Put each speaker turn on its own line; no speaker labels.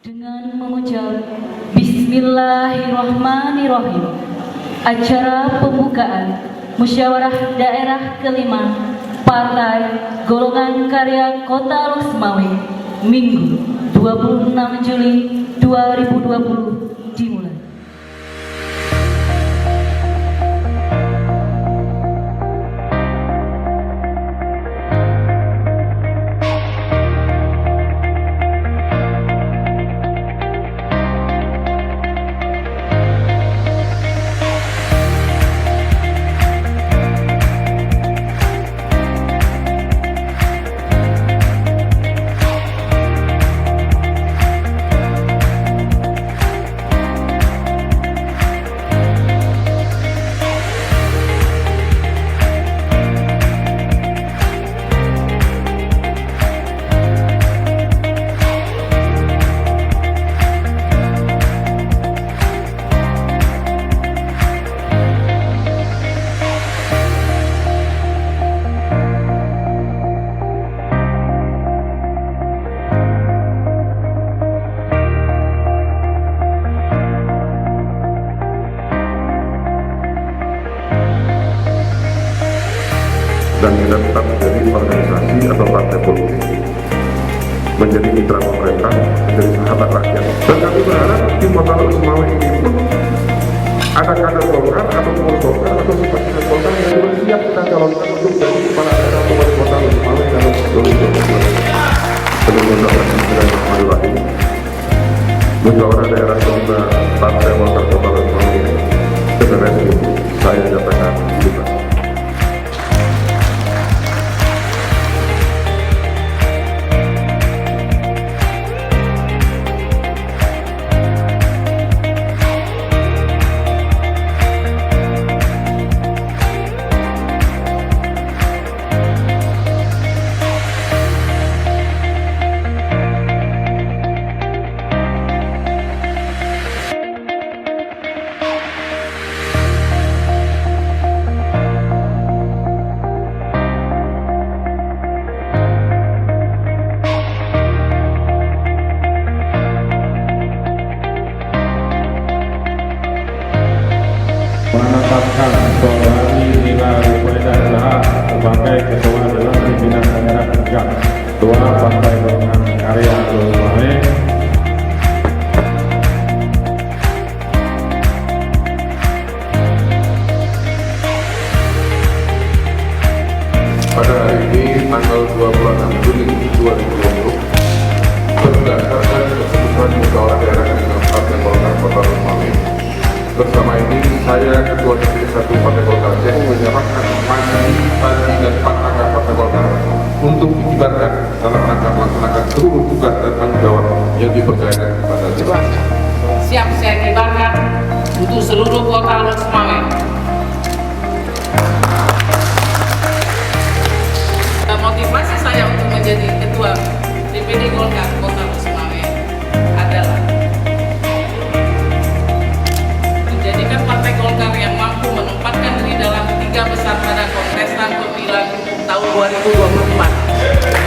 Dengan mengucap Bismillahirrahmanirrahim, acara pembukaan Musyawarah Daerah kelima Partai Golongan Karya Kota Losmawe Minggu 26 Juli 2020 dimulai.
Dan kita tetap menjadi organisasi atau partai politik, menjadi mitra pemerintah, menjadi sahabat rakyat. Dan kami berharap di Kota Losmawe ini pun ada kader Golkar atau pengurus Golkar atau simpatisan Golkar yang juga siap kita calonkan untuk jadi kepala daerah Kabupaten Kota Losmawe dalam 2022. Bismillahirrahmanirrahim. Musyawarah daerah kelima Partai Golkar Kota Losmawe PPRSI saya nyatakan dibuka.
Menetapkan Saudari Nila Rifaidah Zahar sebagai Ketua Dewan Pimpinan Daerah Tingkat Ketua Partai Golongan Karya Losmawe.
Pada hari ini tanggal 26 Juli 2020 berdasarkan keputusan musyawarah daerah kelima Partai Golkar Kota Losmawe. Bersama ini saya Ketua DPD 1 Partai Golkar yang menyerahkan mandi dan pantang Partai Golkar untuk dikibarkan dalam rangka melaksanakan seluruh tugas dan tanggung jawab yang dipercayakan kepada kita.
Siap saya kibarkan untuk seluruh Kota Losmawe. Motivasi saya untuk menjadi Ketua DPD Golkar Kota Losmawe adalah menjadikan Partai Golkar yang mampu menempatkan diri dalam 3 besar pada kontestan pemilihan umum tahun 2024.